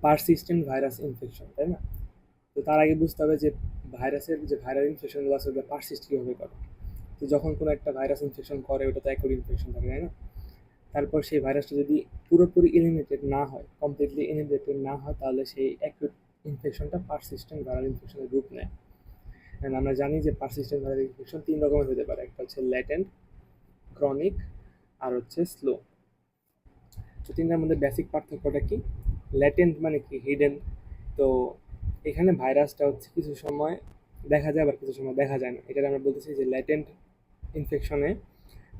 Persistent virus infection, তাই না? তো তার আগে বুঝতে হবে যে ভাইরাসের যে ভাইরাল ইনফেকশনগুলো আছে ওগুলো পারসিস্ট কীভাবে করে। তো যখন কোনো একটা ভাইরাস ইনফেকশন করে ওটা তো অ্যাকুট ইনফেকশন থাকে, তাই না? তারপর সেই ভাইরাসটা যদি পুরোপুরি এলিমিনেটেড না হয়, কমপ্লিটলি এলিমিনেটেড না হয়, তাহলে সেই অ্যাকুট ইনফেকশনটা পারসিস্টেন্ট ভাইরাল ইনফেকশনের রূপ নেয়। And আমরা জানি যে পারসিস্টেন্ট ভাইরাল ইনফেকশন তিন রকমের হতে পারে, একটা হচ্ছে ল্যাটেন্ট, ক্রনিক, আর হচ্ছে স্লো। তো তিনটার মধ্যে বেসিক পার্থক্যটা কি? ল্যাটেন্ট মানে কি? হিডেন। তো এখানে ভাইরাসটা হচ্ছে কিছু সময় দেখা যায় আবার কিছু সময় দেখা যায় না, এটা আমরা বলতেছি যে ল্যাটেন্ট ইনফেকশনে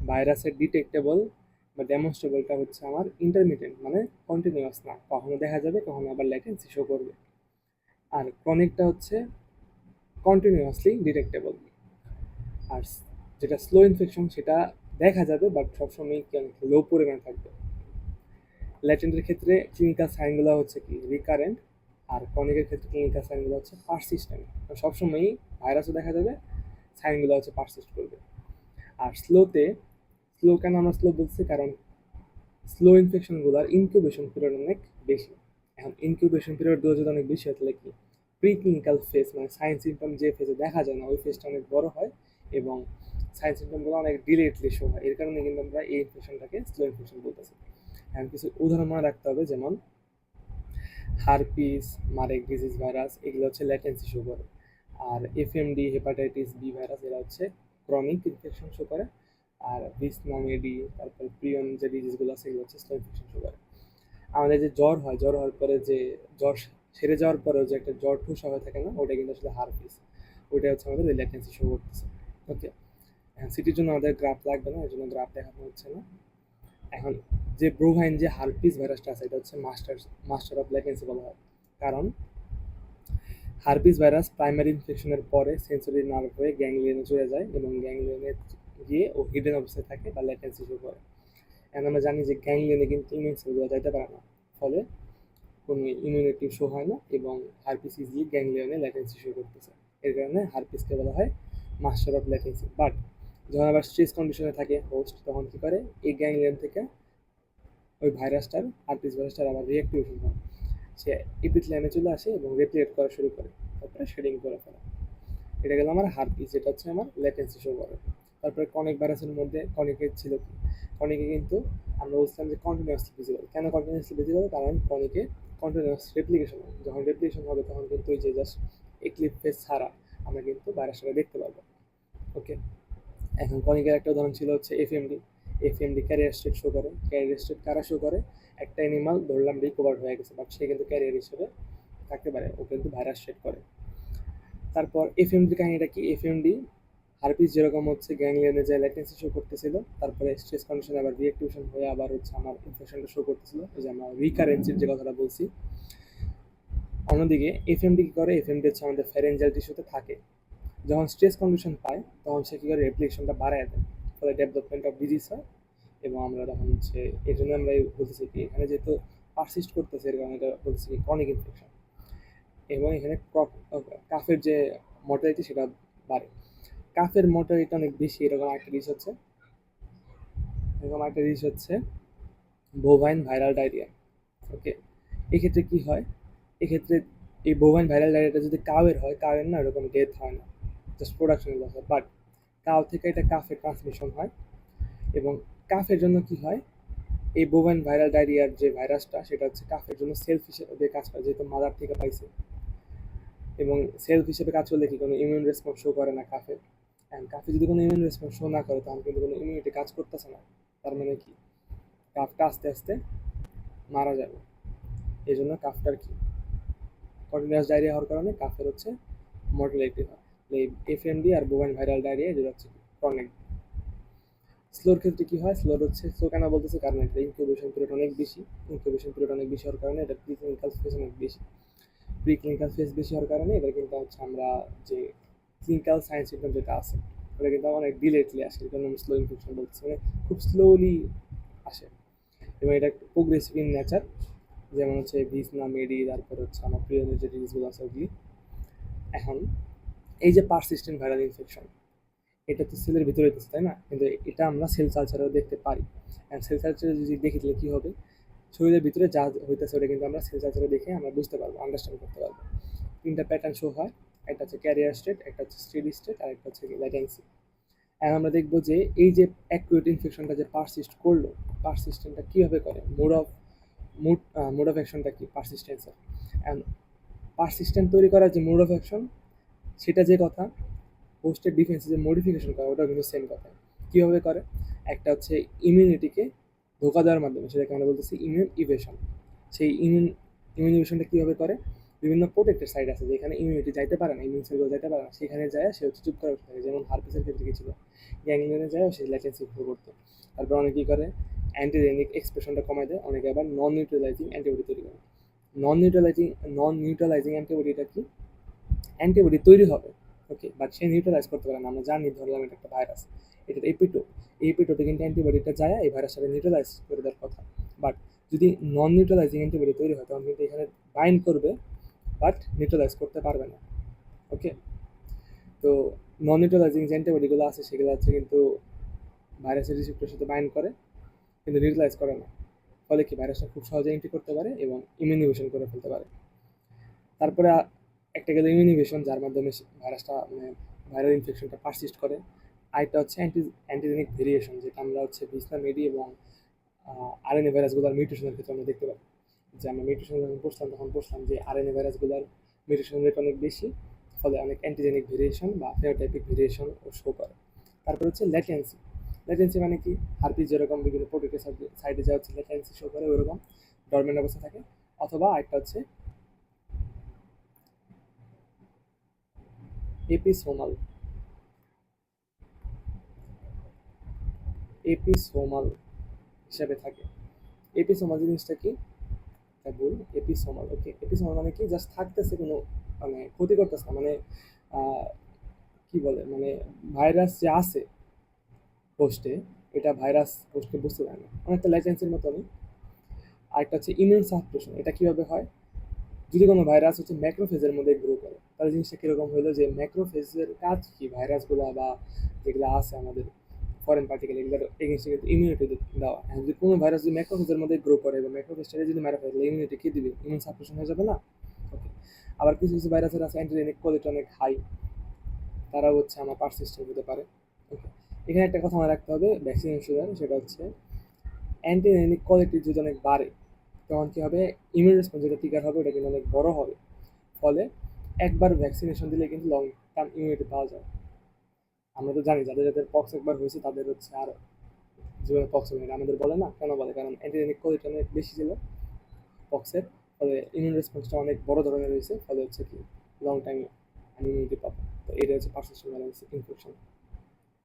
ভাইরাসের ডিটেক্টেবল বা ডেমনস্ট্রেবলটা হচ্ছে আমার ইন্টারমিডিয়েন্ট, মানে কন্টিনিউয়াস না, কখনো দেখা যাবে কখনো আবার ল্যাটেন্সি শো করবে। আর ক্রনিকটা হচ্ছে কন্টিনিউয়াসলি ডিটেক্টেবল। আর যেটা স্লো ইনফেকশন সেটা দেখা যাবে বাট সবসময় লো পরিমাণে থাকবে। ল্যাটেন্টের ক্ষেত্রে ক্লিনিক্যাল সাইনগুলো হচ্ছে কি রিকারেন্ট, আর ক্রনিকের ক্ষেত্রে ক্লিনিক্যাল সাইনগুলো হচ্ছে পারসিস্টেন্ট। সবসময়ই ভাইরাসও দেখা যাবে, সাইনগুলো হচ্ছে পারসিস্ট করবে। আর স্লো কেন আমরা স্লো বলছি? কারণ স্লো ইনফেকশনগুলোর ইনকিউবেশন পিরিয়ড অনেক বেশি। এখন ইনকিউবেশন পিরিয়ড যদি অনেক বেশি হয় তাহলে কি প্রি ক্লিনিক্যাল ফেজ, মানে সাইন সিমটম যে ফেজে দেখা যায় না ওই ফেজটা অনেক বড় হয় এবং সাইন সিমটমগুলো অনেক ডিলেটলি শো হয়। এর কারণে কিন্তু আমরা এই ইনফেকশনটাকে স্লো ইনফেকশন বলতেছি। এখন কিছু উদাহরণ মনে রাখতে হবে, যেমন হারপিস, মারেক ডিজিজ ভাইরাস, এগুলো হচ্ছে ল্যাটেন্সি শো করে। আর এফএমডি, হেপাটাইটিস বি ভাইরাস, এরা হচ্ছে ক্রনিক ইনফেকশন শো করে। আর ভিসনামেডি, তারপর প্রিয়ন যে ডিজিজগুলো আছে এগুলো হচ্ছে স্লো ইনফেকশন শো করে। আমাদের যে জ্বর হয়, জ্বর হওয়ার পরে যে জ্বর সেরে যাওয়ার পরেও যে একটা জ্বর ঠুসা হয়ে থাকে না, ওটা কিন্তু আসলে হারপিস। ওইটা হচ্ছে আমাদের ল্যাটেন্সি শো করতেছে। ওকে, এখন সিটির জন্য আমাদের গ্রাফ লাগবে না, এর জন্য গ্রাফ দেখানো হচ্ছে না। এখন যে ব্রোভাইন যে হারপিস ভাইরাসটা আছে এটা হচ্ছে মাস্টার অফ ল্যাটেন্সি বলা হয়। কারণ হারপিস ভাইরাস প্রাইমারি ইনফেকশনের পরে সেন্সরি নার্ভ হয়ে গ্যাংলিয়নে চলে যায় এবং গ্যাংলিয়নে গিয়ে ও হিডেন অবস্থায় থাকে বা ল্যাটেন্সি শো করে। এখন আমরা জানি যে গ্যাংলিয়নে কিন্তু ইমিউন সেলগুলো যাইতে পারে না, ফলে কোনো ইমিউনিটি শো হয় না এবং হারপিস ইজিলি গ্যাংলিয়নে ল্যাটেন্সি শো করতেছে। এর কারণে হারপিসকে বলা হয় মাস্টার অফ ল্যাটেন্সি। বাট যখন আবার স্ট্রেস কন্ডিশনে থাকে হোস্ট, তখন কি করে এই গ্যাংলিয়ন থেকে ওই ভাইরাসটার, হারপিস ভাইরাসটার আবার রিঅ্যাক্টিভেশন হয়, সে এপিথেলিয়ামে চলে আসে এবং রেপ্লিকেট করা শুরু করে, তারপরে শেডিং করে ফেলে। এটা গেল আমার হারপিস, যেটা হচ্ছে আমার ল্যাটেন্সি শো করে। তারপরে কনিক ভাইরাসের মধ্যে কনিকের ছিল কি, কনিকে কিন্তু আমরা বলছিলাম যে কন্টিনিউয়াসলি ভিজিবল। কেন কন্টিনিউয়াসলি ভিজিবল? কারণ কনিকে কন্টিনিউয়াস রেপ্লিকেশন হয়, যখন রেপ্লিকেশন হবে তখন কিন্তু ওই যে জাস্ট এক্লিপ ফেজ ছাড়া আমরা কিন্তু ভাইরাসটাকে দেখতে পারবো। ওকে, এখন কনিকের একটা উদাহরণ ছিল হচ্ছে FMD. FMD career state show করে। ক্যারিয়ার স্টেট কারা শো করে? একটা অ্যানিমাল ধরলাম রিকভার হয়ে গেছে বাট সে কিন্তু ক্যারিয়ার হিসেবে থাকতে পারে, ও কিন্তু ভাইরাস শেড করে। তারপর এফএমডি কাহিনীটা কি? এফএমডি হারপিস যেরকম হচ্ছে গ্যাংলিয়নে যে ল্যাটেন্সি শো করতেছিল, তারপরে স্ট্রেস কন্ডিশনে আবার রিঅ্যাক্টিভেশন হয়ে আবার হচ্ছে আমার ইনফেকশনটা শো করতেছিল, এই যে আমরা রিকারেন্সির যে কথাটা বলছি। অন্যদিকে এফএমডি কি করে? এফএমডি হচ্ছে আমাদের ফ্যারেঞ্জাল টিস্যুতে থাকে, যখন স্ট্রেস কন্ডিশন পায় তখন সে কী করে রেপ্লিকেশনটা বাড়ায় দেয়, ফলে ডেভেলপমেন্ট অফ ডিজিজ হয়। এবং আমরা তখন হচ্ছে এই জন্য আমরা বলতেছি কি এখানে যেহেতু পারসিস্ট করতেছে এর কারণে এটা বলতেছি কি ক্রনিক ইনফেকশন। এবং এখানে কাফের যে মর্টালিটি সেটা বাড়ে। কাফের মর্টালিটি অনেক বেশি, এরকম একটা জিনিস হচ্ছে বোভাইন ভাইরাল ডায়রিয়া। ওকে, এক্ষেত্রে কি হয়? এক্ষেত্রে এই বোভাইন ভাইরাল ডায়রিয়াটা যদি কাউয়ের হয়, কাউয়ের না এরকম ডেথ হয় না, জাস্ট প্রোডাকশন লস হয়। বাট কাউ থেকে এটা কাফে ট্রান্সমিশন হয় এবং কাফের জন্য কি হয়, এই বোভাইন ভাইরাল ডায়রিয়ার যে ভাইরাসটা সেটা হচ্ছে কাফের জন্য সেলফ হিসেবে কাজ করে, যেহেতু মাদার থেকে পাইছে। এবং সেলফ হিসেবে কাজ করলে কি কোনো ইমিউন রেসপন্স শো করে না কাফে। অ্যান্ড কাফে যদি কোনো ইমিউন রেসপন্স শো না করে তখন কিন্তু কোনো ইমিউনিটি কাজ করতেছে না। তার মানে কি কাফটা আস্তে আস্তে মারা যাবে। এই জন্য কাফটার কি কন্টিনিউয়াস ডায়রিয়া হওয়ার কারণে কাফের হচ্ছে মর্টালিটি হয়। এই এফএমডি আর বোভাইন ভাইরাল ডায়রিয়া যেটা হচ্ছে ক্রনিক। স্লোর ক্ষেত্রে কি হয়? স্লো কেন বলতেছে? কারণ এটা ইনকিউবেশন পিরিয়ড অনেক বেশি। ইনকিউবেশন পিরিয়ড অনেক বেশি হওয়ার কারণে এটা প্রিক্লিনিক্যাল ফেজ অনেক বেশি। প্রিক্লিনিক্যাল ফেজ বেশি হওয়ার কারণে এটা কিন্তু হচ্ছে আমরা যে ক্লিনিক্যাল সাইন সিমটম যেটা আছে ওটা কিন্তু অনেক ডিলেটলি আসে, এই জন্য আমি স্লো ইনফেকশন বলতেছি, মানে খুব স্লোলি আসে। এবং এটা একটু প্রোগ্রেসিভ ইন নেচার, যেমন হচ্ছে ভিসনা মেডি, তারপর হচ্ছে আমার প্রিয় যে জিনিসগুলো আছে ওগুলি। এখন এই যে পারসিস্টেন্ট ভাইরাল ইনফেকশন, এটা তো সেলের ভিতরে হইতেছে, তাই না? কিন্তু এটা আমরা সেল কালচারেও দেখতে পারি। অ্যান্ড সেল কালচারে যদি দেখি তাহলে কী হবে? শরীরের ভিতরে যা হইতেছে ওটা কিন্তু আমরা সেল কালচারে দেখে আমরা বুঝতে পারবো, আন্ডারস্ট্যান্ড করতে পারবো। তিনটা প্যাটার্ন শো হয়, একটা হচ্ছে ক্যারিয়ার স্টেট, একটা হচ্ছে স্টেডি স্টেট, আর একটা হচ্ছে ল্যাটেন্সি। আর আমরা দেখবো যে এই যে অ্যাকুয়েট ইনফেকশনটা যে পারসিস্ট করলো, পারসিস্টেন্টটা কীভাবে করে, মোড অফ অ্যাকশনটা কি পারসিস্টেন্সের। অ্যান্ড পারসিস্টেন্ট তৈরি করার যে মোড অফ অ্যাকশন, সেটা যে কথা, হোস্টের ডিফেন্সে যে মডিফিকেশন করা ওটাও কিন্তু সেম কথা। কীভাবে করে? একটা হচ্ছে ইমিউনিটিকে ধোকা দেওয়ার মাধ্যমে, সেটাকে আমরা বলতেছি ইমিউন ইভেশন। সেই ইমিউন ইভেশনটা কীভাবে করে? বিভিন্ন প্রোটেক্টেড সাইট আছে যেখানে ইমিউনিটি যাইতে পারে না, ইমিউন সেলগুলো যাইতে পারে না, সেখানে যায় সে হচ্ছে চুপ করে বসে থাকে। যেমন হারপিসের ক্ষেত্রে কি ছিল, গ্যাংলিয়নে যায় সে ল্যাটেন্সি শুরু করতো। তারপর অনেকে কী করে, অ্যান্টিজেনিক এক্সপ্রেশনটা কমায় দেয়, অনেকে আবার নন নিউট্রালাইজিং অ্যান্টিবডি তৈরি করে। নন নিউট্রালাইজিং অ্যান্টিবডিটা কি? অ্যান্টিবডি তৈরি হবে, ওকে, বাট সে নিউট্রালাইজ করতে পারে না। আমরা জানি, ধরলাম এটা একটা ভাইরাস, এটার এপিটোপ, এই এপিটোপে কিন্তু অ্যান্টিবডিটা যায় এই ভাইরাসটাকে নিউট্রালাইজ করে দেওয়ার কথা। বাট যদি নন নিউট্রালাইজিং অ্যান্টিবডি তৈরি হয় তখন কিন্তু এখানে বাইন্ড করবে, বাট নিউট্রালাইজ করতে পারবে না, ওকে। তো নন নিউট্রালাইজিং যে অ্যান্টিবডিগুলো আছে সেগুলো হচ্ছে কিন্তু ভাইরাসের রিসেপ্টরের সাথে বাইন্ড করে, কিন্তু নিউট্রালাইজ করে না। ফলে কি ভাইরাসটা খুব সহজে এন্ট্রি করতে পারে এবং ইমিউনিভেশন করে ফেলতে পারে। তারপরে একটা গেল ইমিউনিভেশন, যার মাধ্যমে ভাইরাসটা মানে ভাইরাল ইনফেকশনটা পারসিস্ট করে। আরেকটা হচ্ছে অ্যান্টিজেনিক ভেরিয়েশন, যেটা আমরা হচ্ছে ভিসনা মেডি এবং আরএনএ ভাইরাসগুলোর মিউটেশনের ক্ষেত্রে আমরা দেখতে পাই। যে আমরা মিউটেশন যখন পড়ছিলাম যে আরএনএ ভাইরাসগুলোর মিউটেশন রেট অনেক বেশি, ফলে অনেক অ্যান্টিজেনিক ভেরিয়েশন বা ফেনোটাইপিক ভেরিয়েশন ও শো করে। তারপর হচ্ছে ল্যাটেন্সি। ল্যাটেন্সি মানে কি? হারপিস যেরকম বিভিন্ন প্রোটেক্টেড সাইডে যা হচ্ছে ল্যাটেন্সি শো করে, ওইরকম ডরমেন্ট অবস্থা থাকে। অথবা একটা হচ্ছে এপিসোমাল। এপিসোমাল হিসাবে থাকে। এপিসোমাল জিনিসটা কি? ভুল, এপিসোমাল, ওকে। এপিসোমাল মানে কি? জাস্ট থাকতেছে, কোনো মানে ক্ষতি করতেছে না, মানে আহ, কি বলে, মানে ভাইরাস যে আছে পোস্টে, এটা ভাইরাস পোস্টে বুঝতে পারে না, অনেকটা লাইসেন্সের মতনই। আরেকটা হচ্ছে ইমিউন সাপ্রেশন। এটা কিভাবে হয়? যদি কোনো ভাইরাস হচ্ছে ম্যাক্রোফেজের মধ্যে গ্রো করে, তাহলে জিনিসটা কিরকম হলো, যে ম্যাক্রোফেজের কাজ কি, ভাইরাসগুলো বা যেগুলো আছে আমাদের ফরেন পার্টিকেল, এগুলোর এগেনস্টে কিন্তু ইমিউনিটি দেওয়া। হ্যাঁ, যদি কোনো ভাইরাস যদি ম্যাক্রোফেজের মধ্যে গ্রো করে এবং ম্যাক্রোফেজটাকে যদি মারা ফেলে, ইমিউনিটি কি দিবে? ইমিউন সাপ্রেশন হয়ে যাবে না? ওকে। আবার কিছু কিছু ভাইরাসের আছে অ্যান্টিজেনিক কোয়ালিটি অনেক হাই, তারাও হচ্ছে আমার পারসিস্টেন্ট হতে পারে, ওকে। এখানে একটা কথা মনে রাখতে হবে ভ্যাকসিনেশনের, সেটা হচ্ছে অ্যান্টিজেনিক কোয়ালিটি যদি অনেক বাড়ে তখন কী হবে, ইমিউন রেসপন্স যেটা টিকার হবে ওটা কিন্তু অনেক বড় হবে। ফলে একবার ভ্যাকসিনেশন দিলে কিন্তু লং টার্ম ইমিউনিটি পাওয়া যায়। আমরা তো জানি যাদের যাদের পক্স একবার হয়েছে তাদের হচ্ছে আর জীবনে পক্স হবে না। আমাদের বলে না, কেন বলে? কারণ অ্যান্টিজেনিক কোয়ালিটি অনেক বেশি ছিল পক্সের, ফলে ইমিউন রেসপন্সটা অনেক বড় ধরনের হয়েছে, ফলে হচ্ছে কি লং টাইম ইমিউনিটি পাবো। তো এটা হচ্ছে পারসিস্টেন্ট ভাইরাল ইনফেকশন।